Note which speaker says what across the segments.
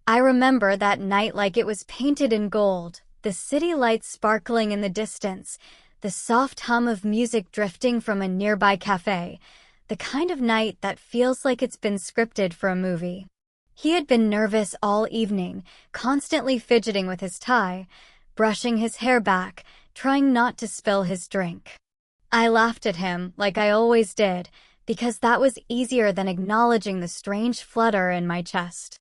Speaker 1: I remember that night like it was painted in gold, the city lights sparkling in the distance, the soft hum of music drifting from a nearby cafe, the kind of night that feels like it's been scripted for a movie. He had been nervous all evening, constantly fidgeting with his tie, brushing his hair back, trying not to spill his drink. I laughed at him, like I always did, because that was easier than acknowledging the strange flutter in my chest.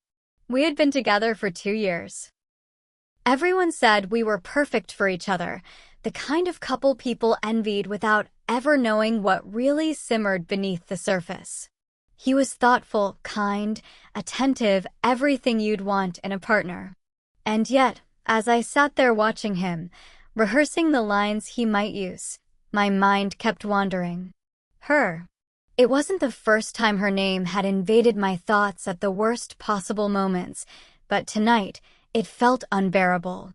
Speaker 1: We had been together for 2 years. Everyone said we were perfect for each other, the kind of couple people envied without ever knowing what really simmered beneath the surface. He was thoughtful, kind, attentive, everything you'd want in a partner. And yet, as I sat there watching him, rehearsing the lines he might use, my mind kept wandering. Her. It wasn't the first time her name had invaded my thoughts at the worst possible moments, but tonight, it felt unbearable.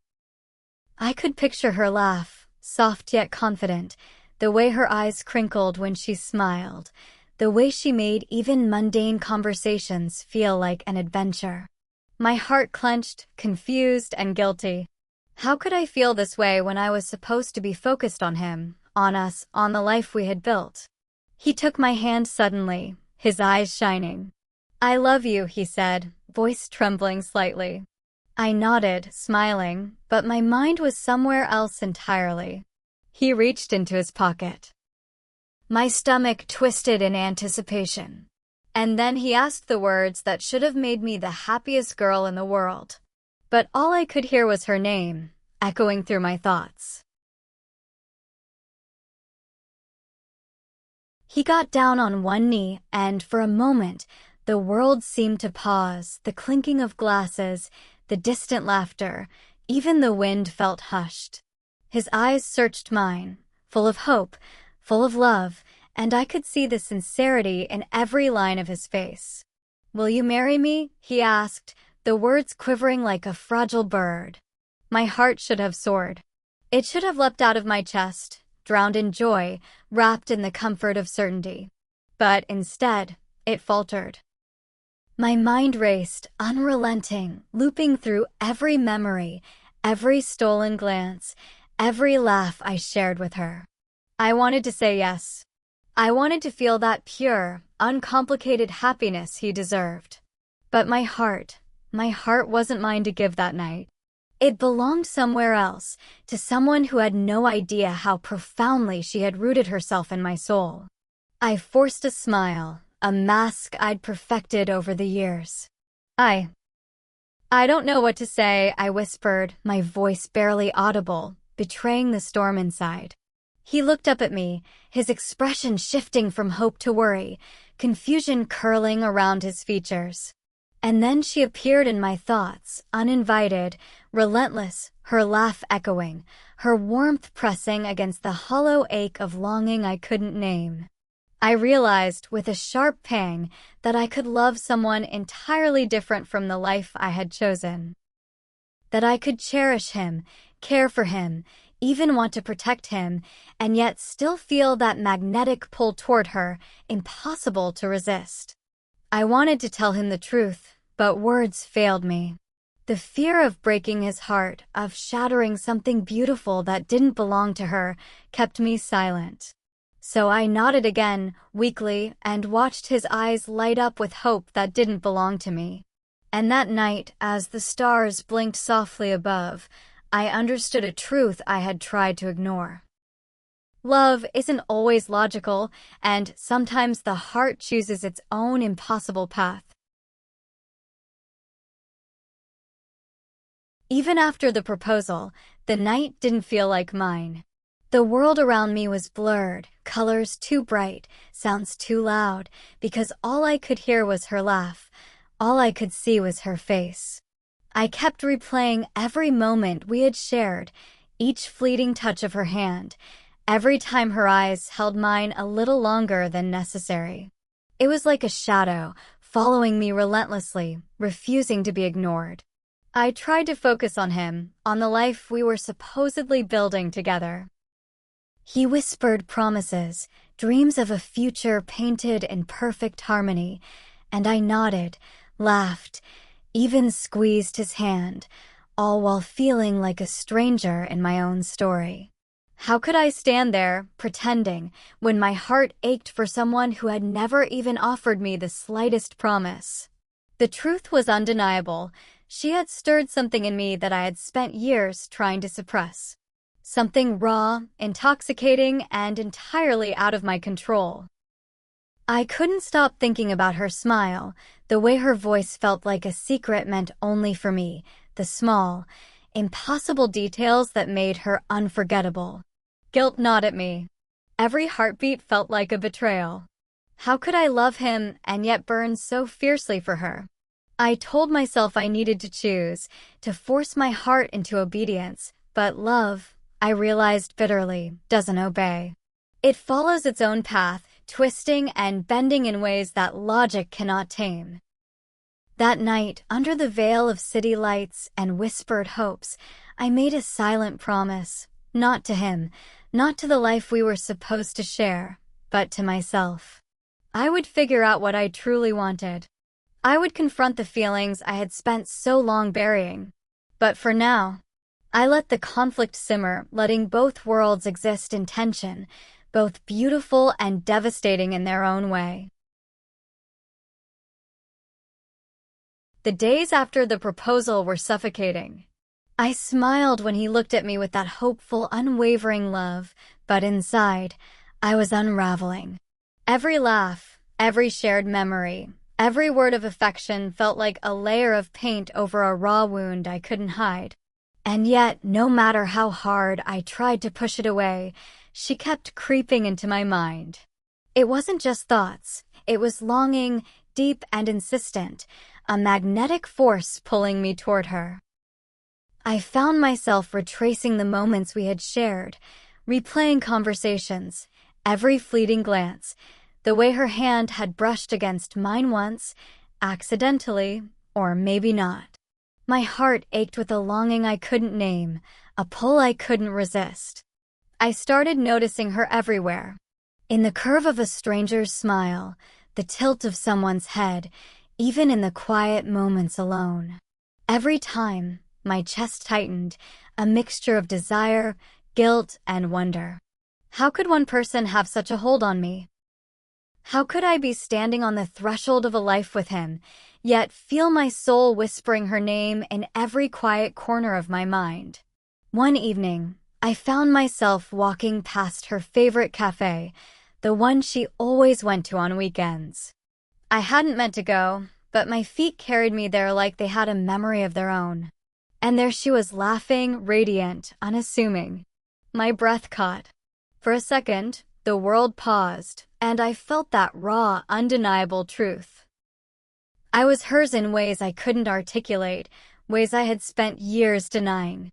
Speaker 1: I could picture her laugh, soft yet confident, the way her eyes crinkled when she smiled, the way she made even mundane conversations feel like an adventure. My heart clenched, confused, and guilty. How could I feel this way when I was supposed to be focused on him, on us, on the life we had built? He took my hand suddenly, his eyes shining. "I love you," he said, voice trembling slightly. I nodded, smiling, but my mind was somewhere else entirely. He reached into his pocket. My stomach twisted in anticipation. And then he asked the words that should have made me the happiest girl in the world. But all I could hear was her name, echoing through my thoughts. He got down on one knee, and for a moment, the world seemed to pause, the clinking of glasses, the distant laughter, even the wind felt hushed. His eyes searched mine, full of hope, full of love, and I could see the sincerity in every line of his face. "Will you marry me?" he asked, the words quivering like a fragile bird. My heart should have soared. It should have leapt out of my chest, drowned in joy, wrapped in the comfort of certainty. But instead, it faltered. My mind raced, unrelenting, looping through every memory, every stolen glance, every laugh I shared with her. I wanted to say yes. I wanted to feel that pure, uncomplicated happiness he deserved. But my heart wasn't mine to give that night. It belonged somewhere else, to someone who had no idea how profoundly she had rooted herself in my soul. I forced a smile, a mask I'd perfected over the years. I don't know what to say," I whispered, my voice barely audible, betraying the storm inside. He looked up at me, his expression shifting from hope to worry, confusion curling around his features. And then she appeared in my thoughts, uninvited, relentless, her laugh echoing, her warmth pressing against the hollow ache of longing I couldn't name. I realized, with a sharp pang, that I could love someone entirely different from the life I had chosen. That I could cherish him, care for him, even want to protect him, and yet still feel that magnetic pull toward her, impossible to resist. I wanted to tell him the truth, but words failed me. The fear of breaking his heart, of shattering something beautiful that didn't belong to her, kept me silent. So I nodded again, weakly, and watched his eyes light up with hope that didn't belong to me. And that night, as the stars blinked softly above, I understood a truth I had tried to ignore. Love isn't always logical, and sometimes the heart chooses its own impossible path. Even after the proposal, the night didn't feel like mine. The world around me was blurred, colors too bright, sounds too loud, because all I could hear was her laugh, all I could see was her face. I kept replaying every moment we had shared, each fleeting touch of her hand, every time her eyes held mine a little longer than necessary. It was like a shadow, following me relentlessly, refusing to be ignored. I tried to focus on him, on the life we were supposedly building together. He whispered promises, dreams of a future painted in perfect harmony, and I nodded, laughed, even squeezed his hand, all while feeling like a stranger in my own story. How could I stand there, pretending, when my heart ached for someone who had never even offered me the slightest promise? The truth was undeniable. She had stirred something in me that I had spent years trying to suppress. Something raw, intoxicating, and entirely out of my control. I couldn't stop thinking about her smile, the way her voice felt like a secret meant only for me, the small, impossible details that made her unforgettable. Guilt gnawed at me. Every heartbeat felt like a betrayal. How could I love him and yet burn so fiercely for her? I told myself I needed to choose, to force my heart into obedience, but love, I realized bitterly, doesn't obey. It follows its own path, twisting and bending in ways that logic cannot tame. That night, under the veil of city lights and whispered hopes, I made a silent promise, not to him, not to the life we were supposed to share, but to myself. I would figure out what I truly wanted. I would confront the feelings I had spent so long burying. But for now, I let the conflict simmer, letting both worlds exist in tension, both beautiful and devastating in their own way. The days after the proposal were suffocating. I smiled when he looked at me with that hopeful, unwavering love, but inside, I was unraveling. Every laugh, every shared memory, every word of affection felt like a layer of paint over a raw wound I couldn't hide. And yet, no matter how hard I tried to push it away, she kept creeping into my mind. It wasn't just thoughts, it was longing, deep and insistent, a magnetic force pulling me toward her. I found myself retracing the moments we had shared, replaying conversations, every fleeting glance, the way her hand had brushed against mine once, accidentally, or maybe not. My heart ached with a longing I couldn't name, a pull I couldn't resist. I started noticing her everywhere. In the curve of a stranger's smile, the tilt of someone's head, even in the quiet moments alone. Every time, my chest tightened, a mixture of desire, guilt, and wonder. How could one person have such a hold on me? How could I be standing on the threshold of a life with him, yet feel my soul whispering her name in every quiet corner of my mind? One evening, I found myself walking past her favorite cafe, the one she always went to on weekends. I hadn't meant to go, but my feet carried me there like they had a memory of their own. And there she was, laughing, radiant, unassuming. My breath caught. For a second, the world paused, and I felt that raw, undeniable truth. I was hers in ways I couldn't articulate, ways I had spent years denying.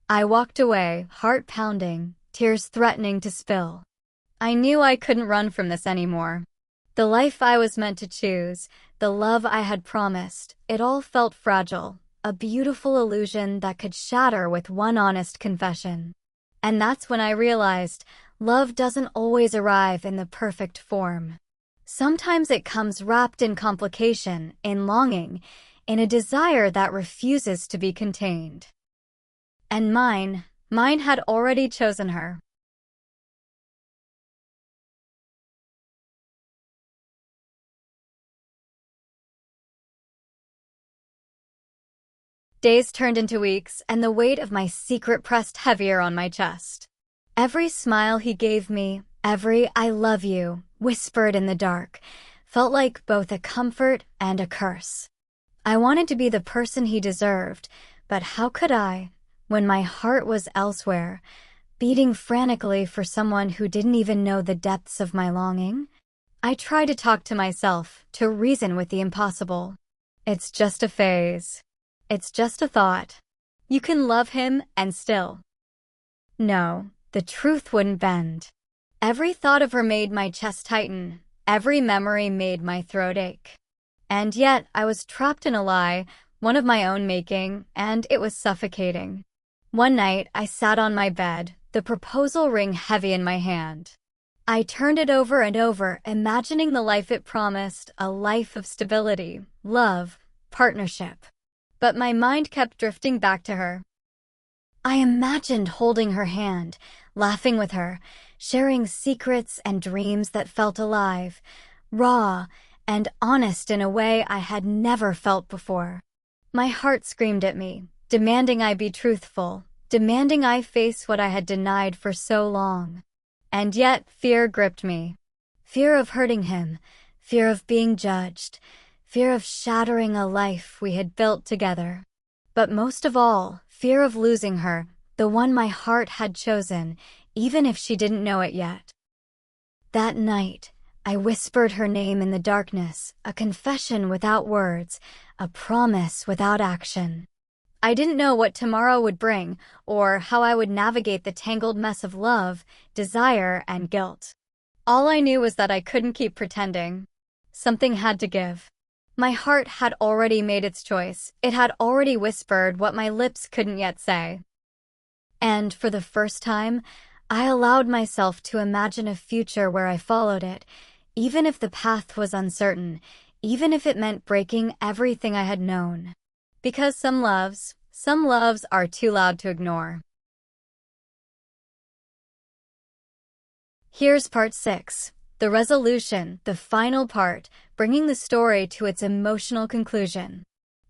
Speaker 1: I walked away, heart pounding, tears threatening to spill. I knew I couldn't run from this anymore. The life I was meant to choose, the love I had promised, it all felt fragile, a beautiful illusion that could shatter with one honest confession. And that's when I realized love doesn't always arrive in the perfect form. Sometimes it comes wrapped in complication, in longing, in a desire that refuses to be contained. And mine had already chosen her. Days turned into weeks, and the weight of my secret pressed heavier on my chest. Every smile he gave me, every "I love you," whispered in the dark, felt like both a comfort and a curse. I wanted to be the person he deserved, but how could I, when my heart was elsewhere, beating frantically for someone who didn't even know the depths of my longing? I tried to talk to myself, to reason with the impossible. It's just a phase. It's just a thought. You can love him and still. No, the truth wouldn't bend. Every thought of her made my chest tighten. Every memory made my throat ache. And yet I was trapped in a lie, one of my own making, and it was suffocating. One night I sat on my bed, the proposal ring heavy in my hand. I turned it over and over, imagining the life it promised, a life of stability, love, partnership. but my mind kept drifting back to her. I imagined holding her hand, laughing with her, sharing secrets and dreams that felt alive, raw, and honest in a way I had never felt before. My heart screamed at me, demanding I be truthful, demanding I face what I had denied for so long. And yet fear gripped me. Fear of hurting him, fear of being judged, fear of shattering a life we had built together. But most of all, fear of losing her, the one my heart had chosen, even if she didn't know it yet. That night, I whispered her name in the darkness, a confession without words, a promise without action. I didn't know what tomorrow would bring, or how I would navigate the tangled mess of love, desire, and guilt. All I knew was that I couldn't keep pretending. Something had to give. My heart had already made its choice. It had already whispered what my lips couldn't yet say. And for the first time, I allowed myself to imagine a future where I followed it, even if the path was uncertain, even if it meant breaking everything I had known. Because some loves are too loud to ignore. Here's part 6, the resolution, the final part, bringing the story to its emotional conclusion.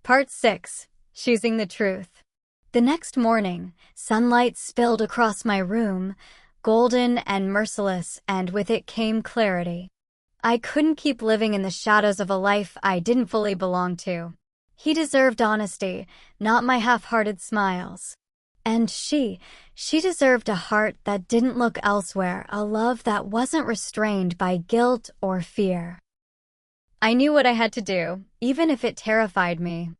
Speaker 1: Part 6, choosing the truth. The next morning, sunlight spilled across my room, golden and merciless, and with it came clarity. I couldn't keep living in the shadows of a life I didn't fully belong to. He deserved honesty, not my half-hearted smiles. And she deserved a heart that didn't look elsewhere, a love that wasn't restrained by guilt or fear. I knew what I had to do, even if it terrified me.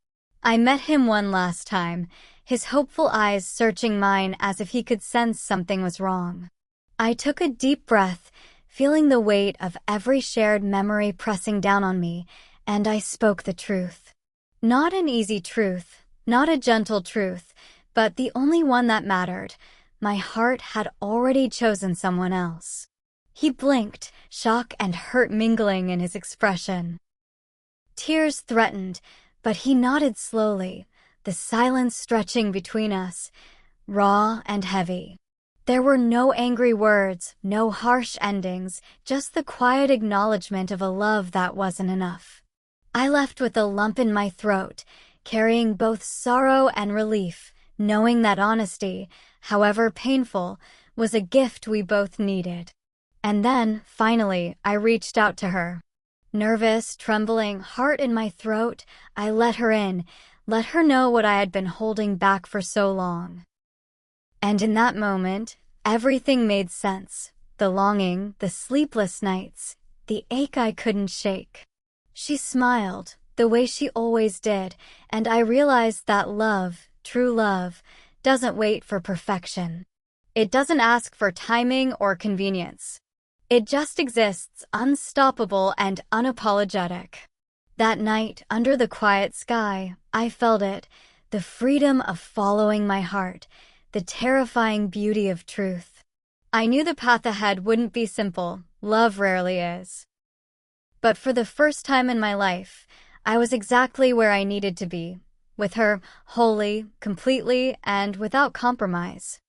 Speaker 1: I met him one last time, his hopeful eyes searching mine as if he could sense something was wrong. I took a deep breath, feeling the weight of every shared memory pressing down on me, and I spoke the truth. Not an easy truth, not a gentle truth, but the only one that mattered. My heart had already chosen someone else. He blinked, shock and hurt mingling in his expression. Tears threatened, but he nodded slowly, the silence stretching between us, raw and heavy. There were no angry words, no harsh endings, just the quiet acknowledgement of a love that wasn't enough. I left with a lump in my throat, carrying both sorrow and relief, knowing that honesty, however painful, was a gift we both needed. And then, finally, I reached out to her. Nervous, trembling, heart in my throat, I let her in, let her know what I had been holding back for so long. And in that moment, everything made sense. The longing, the sleepless nights, the ache I couldn't shake. She smiled, the way she always did, and I realized that love, true love, doesn't wait for perfection. It doesn't ask for timing or convenience. It just exists, unstoppable and unapologetic. That night, under the quiet sky, I felt it, the freedom of following my heart, the terrifying beauty of truth. I knew the path ahead wouldn't be simple, love rarely is. But for the first time in my life, I was exactly where I needed to be, with her, wholly, completely, and without compromise.